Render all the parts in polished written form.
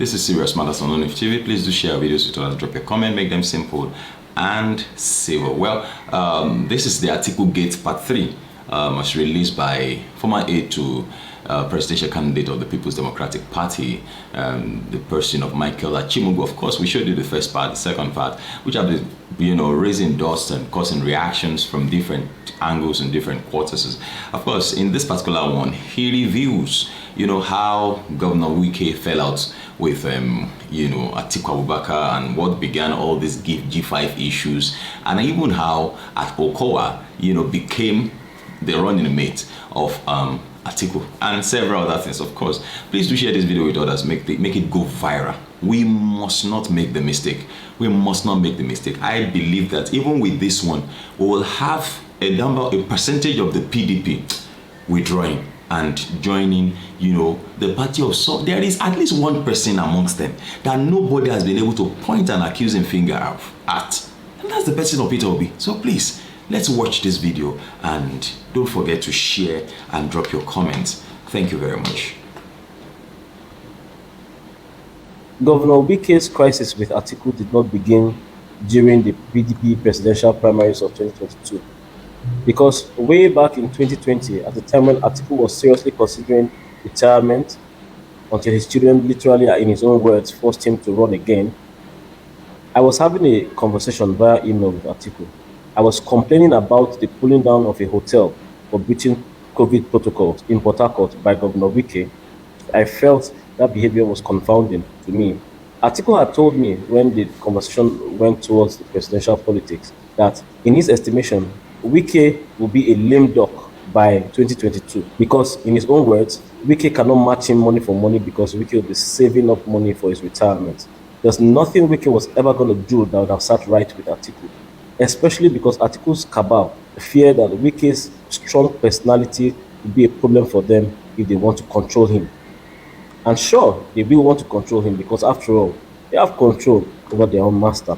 This is Serious Matters on ONIF TV. Please do share our videos with others. Drop your comment, make them simple and civil. Well, this is the Atiku Gate Part 3, as released by former aide to presidential candidate of the People's Democratic Party, the person of Michael Achimugu. Of course, we showed you the first part, the second part, which have been, raising dust and causing reactions from different angles and different quarters. Of course, in this particular one, he reviews, how Governor Wike fell out with, Atiku Abubakar and what began all these G5 issues, and even how at Okowa, became the running mate of Atiku and several other things. Of course, please do share this video with others. Make it go viral. We must not make the mistake. We must not make the mistake. I believe that even with this one, we will have a percentage of the PDP withdrawing and joining, the party of some. There is at least one person amongst them that nobody has been able to point an accusing finger at, and that's the person of Peter Obi. So please, let's watch this video and don't forget to share and drop your comments. Thank you very much. Governor Wike's crisis with Atiku did not begin during the PDP presidential primaries of 2022. Because way back in 2020, at the time when Atiku was seriously considering retirement, until his children literally, in his own words, forced him to run again, I was having a conversation via email with Atiku. I was complaining about the pulling down of a hotel for breaching COVID protocols in Port Harcourt by Governor Wike. I felt that behavior was confounding to me. Atiku had told me when the conversation went towards the presidential politics that, in his estimation, Wike will be a lame duck by 2022 because, in his own words, Wike cannot match him money for money because Wike will be saving up money for his retirement. There's nothing Wike was ever going to do that would have sat right with Atiku, especially because Atiku's cabal fear that Wike's strong personality will be a problem for them if they want to control him. And sure, they will want to control him because, after all, they have control over their own master.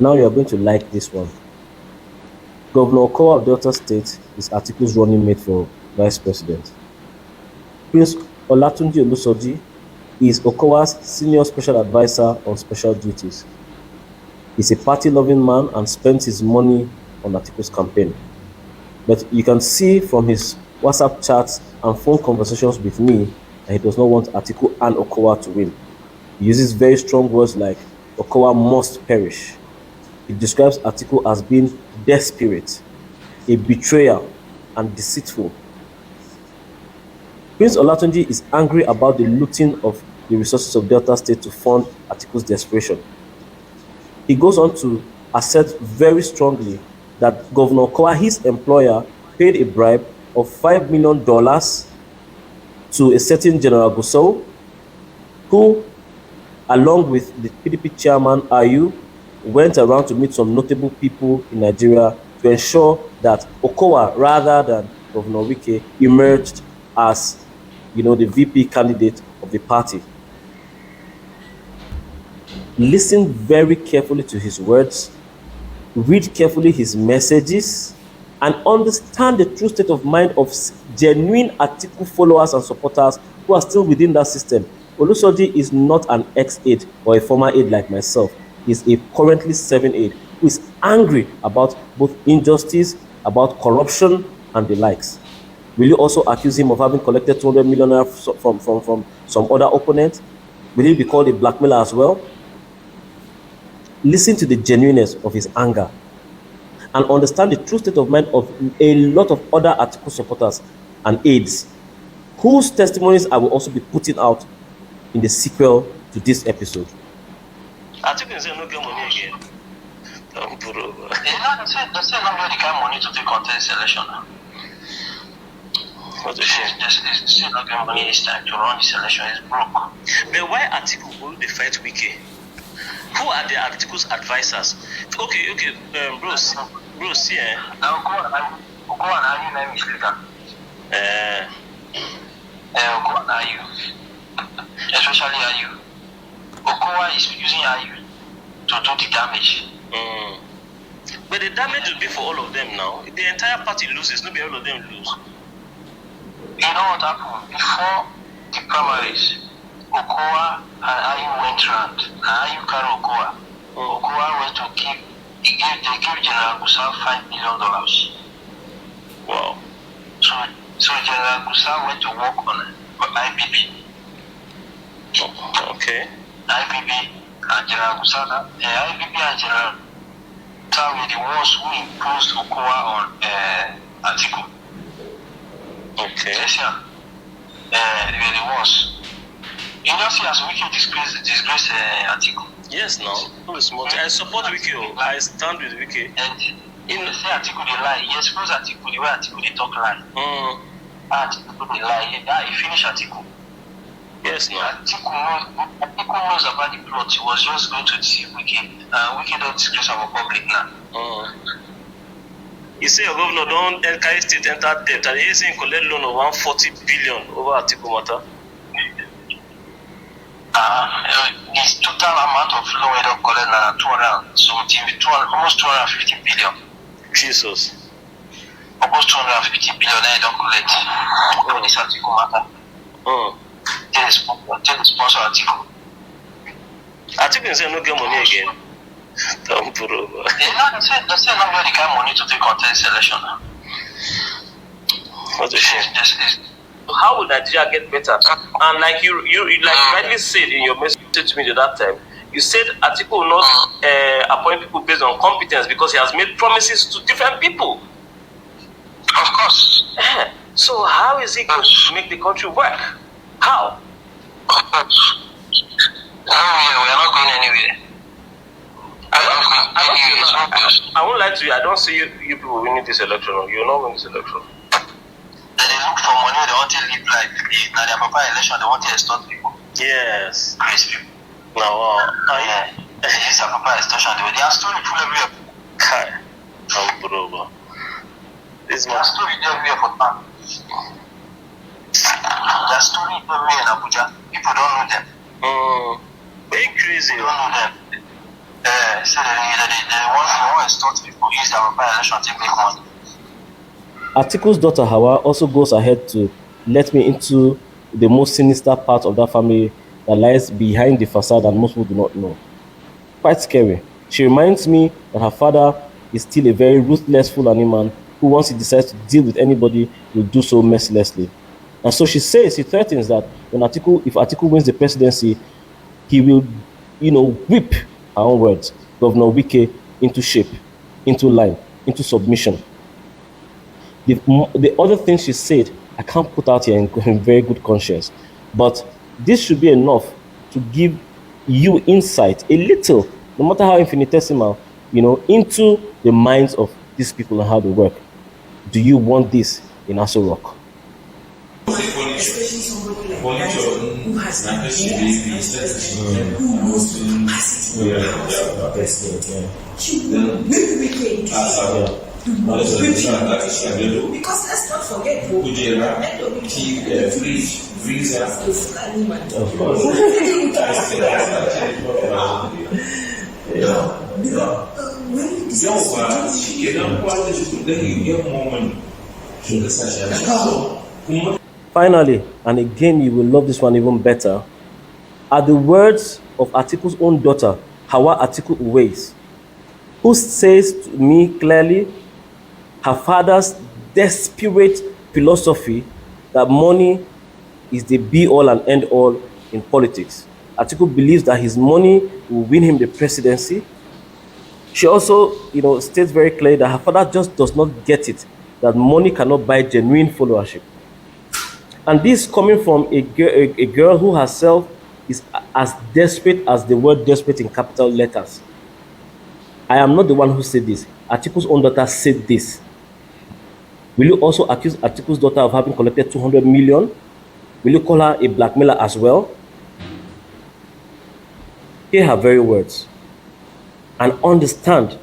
Now you are going to like this one. Governor Okowa of Delta State is Atiku's running mate for vice president. Prince Olatunji Olusoji is Okowa's senior special advisor on special duties. He's a party-loving man and spends his money on Atiku's campaign. But you can see from his WhatsApp chats and phone conversations with me that he does not want Atiku and Okowa to win. He uses very strong words like Okowa must perish. He describes Atiku as being desperate, a betrayer, and deceitful. Prince Olatunji is angry about the looting of the resources of Delta State to fund Atiku's desperation. He goes on to assert very strongly that Governor Okowa, his employer, paid a bribe of $5 million to a certain General Gusau, who, along with the PDP chairman, Ayu, went around to meet some notable people in Nigeria to ensure that Okowa, rather than Governor Wike, emerged as, the VP candidate of the party. Listen very carefully to his words, read carefully his messages, and understand the true state of mind of genuine Atiku followers and supporters who are still within that system. Olusoji is not an ex-aide or a former aide like myself. He's a currently serving aide who is angry about both injustice, about corruption, and the likes. Will you also accuse him of having collected 200 million from some other opponent? Will he be called a blackmailer as well? Listen to the genuineness of his anger and understand the true state of mind of a lot of other Atiku supporters and aides, whose testimonies I will also be putting out in the sequel to this episode. Atiku is not get money again. They say not get the kind of money to take contest election. What a shame. They say not get money this time to run this election. It's broke. But why Atiku go dey fight Wike? Who are the Atiku's advisors? Okay, bro, see, Now go and argue name is leader. Go and argue. Especially Ayu. Okowa is using Ayu to do the damage. But the damage will be for all of them now. If the entire party loses, not be all of them lose. You know what happened? Before the primaries, Okowa and Ayu went round. And Ayu carried Okowa. Okowa went to give, they gave General Gusa $5 million. Wow. So General Gusa went to work on IBB. Oh, okay. IBB and General Gusa, IBB and General Gusa were the ones who imposed Okowa on Atiku. Okay. Yes, yeah. They were the ones. You know, see, as Wike disgrace Atiku. Yes, no. I support Wike. I stand with Wike. And in the say Atiku they lie, he expose Atiku the way Atiku they talk lie. Atiku they lie. Yeah, he finish Atiku. Yes, no. Atiku knows about the plot. He was just going to deceive Wike. Wike don't disgrace our public now. You say your governor don't carry state enter debt, and he's saying collect loan of 140 billion over Atiku matter. The total amount of loan we don't collect now almost 250 billion. Jesus. Almost 250 billion I don't collect. On this Atiku matter. Tell the sponsor Atiku. Atiku say no get money again. Don't put over. They say not get the kind of money to take contest election. What a shame. How will Nigeria get better? And like you rightly said in your message to me that time, you said Atiku will not appoint people based on competence because he has made promises to different people. Of course. So how is he going to make the country work? How? We are not going anywhere. I won't lie to you. I don't see you people winning this election. You will not win this election. They look for money. They want to live life. Now their papa election. They want to extort people. Yes. Praise people. Now, yeah. They use their papa extortion. They are story full everywhere. Kai. Unbelievable. This they are story everywhere for time. They are story everywhere in Abuja. People don't know them. Very crazy. They don't know them. So they want to extort people. Use their papa election to make money. Atiku's daughter Hawa also goes ahead to let me into the most sinister part of that family that lies behind the facade and most people do not know. Quite scary. She reminds me that her father is still a very ruthless Fulani man who, once he decides to deal with anybody, will do so mercilessly. And so she threatens that if Atiku wins the presidency, he will, whip, her own words, Governor Wike into shape, into line, into submission. The other thing she said, I can't put out here in very good conscience, but this should be enough to give you insight, a little, no matter how infinitesimal, into the minds of these people and how they work. Do you want this in Aso Rock? Especially somebody like that who has the who knows the capacity of the president. She will make Wike into because let's not forget who Finally, and again you will love this one even better, are the words of Atiku's own daughter, Hawa Atiku Uwais, who says to me clearly her father's desperate philosophy that money is the be-all and end-all in politics. Atiku believes that his money will win him the presidency. She also, states very clearly that her father just does not get it, that money cannot buy genuine followership. And this coming from a girl who herself is as desperate as the word desperate in capital letters. I am not the one who said this. Atiku's own daughter said this. Will you also accuse Atiku's daughter of having collected 200 million? Will you call her a blackmailer as well? Hear her very words and understand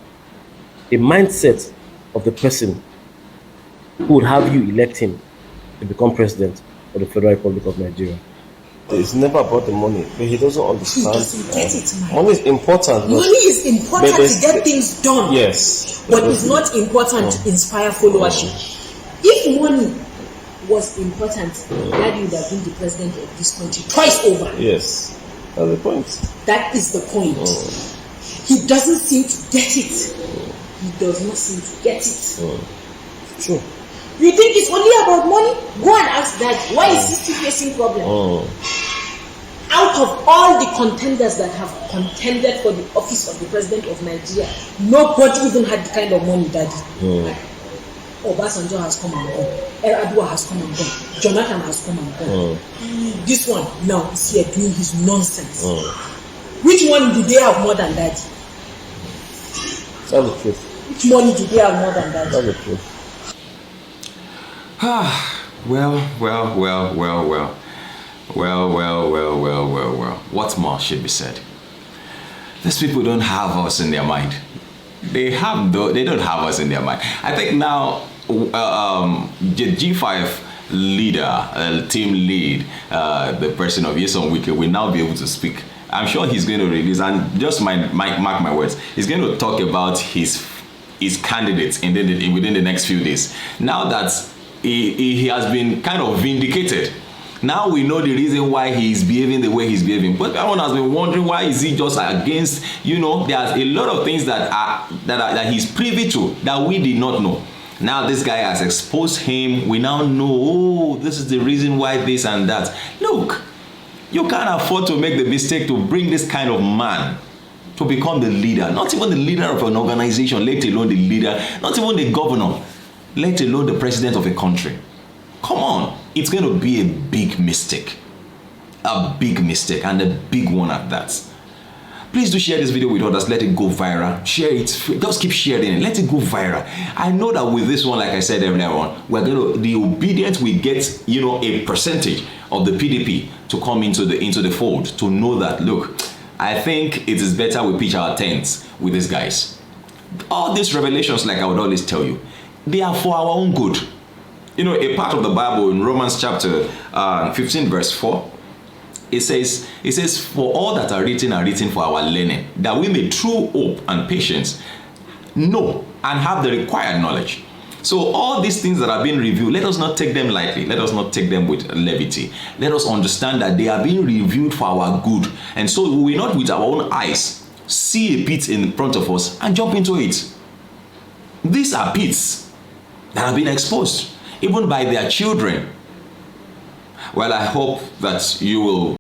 the mindset of the person who would have you elect him to become president of the Federal Republic of Nigeria. It's never about the money, but he doesn't understand. Money is important. Money is important to get things done. Yes. But it's not important to inspire followership. If money was important, Daddy would have been the president of this country twice over. Yes, that's the point. That is the point. He doesn't seem to get it. He does not seem to get it. True. You think it's only about money? Go and ask Daddy. Why is he still facing problems? Out of all the contenders that have contended for the office of the president of Nigeria, nobody even had the kind of money Daddy. Obasanjo has come and gone. Adua has come and gone. Jonathan has come and gone. This one now is here doing his nonsense. Which one do they have more than Daddy? That's the truth. Which money do they have more than Daddy? That's the truth. Well. What more should be said? These people don't have us in their mind. They don't have us in their mind. I think now the G5 leader, team lead, the person of Yeson Wike will now be able to speak. I'm sure he's going to release, and just mark my words, he's going to talk about his candidates within the next few days. Now that he has been kind of vindicated, now we know the reason why he's behaving the way he's behaving. But everyone has been wondering, why is he just against, there's a lot of things that he's privy to that we did not know. Now this guy has exposed him. We now know, this is the reason why this and that. Look, you can't afford to make the mistake to bring this kind of man to become the leader. Not even the leader of an organization, let alone the leader, not even the governor, let alone the president of a country. Come on, it's going to be a big mistake. A big mistake, and a big one at that. Please do share this video with others. Let it go viral. Share it. Just keep sharing it. Let it go viral. I know that with this one, like I said earlier on, the obedient will get, a percentage of the PDP to come into the fold, to know that, look, I think it is better we pitch our tents with these guys. All these revelations, like I would always tell you, they are for our own good. A part of the Bible in Romans chapter 15 verse 4, it says, for all that are written for our learning, that we may through hope and patience know and have the required knowledge. So all these things that are being reviewed, let us not take them lightly. Let us not take them with levity. Let us understand that they are being reviewed for our good. And so we will not with our own eyes see a pit in front of us and jump into it. These are pits that have been exposed, even by their children. Well, I hope that you will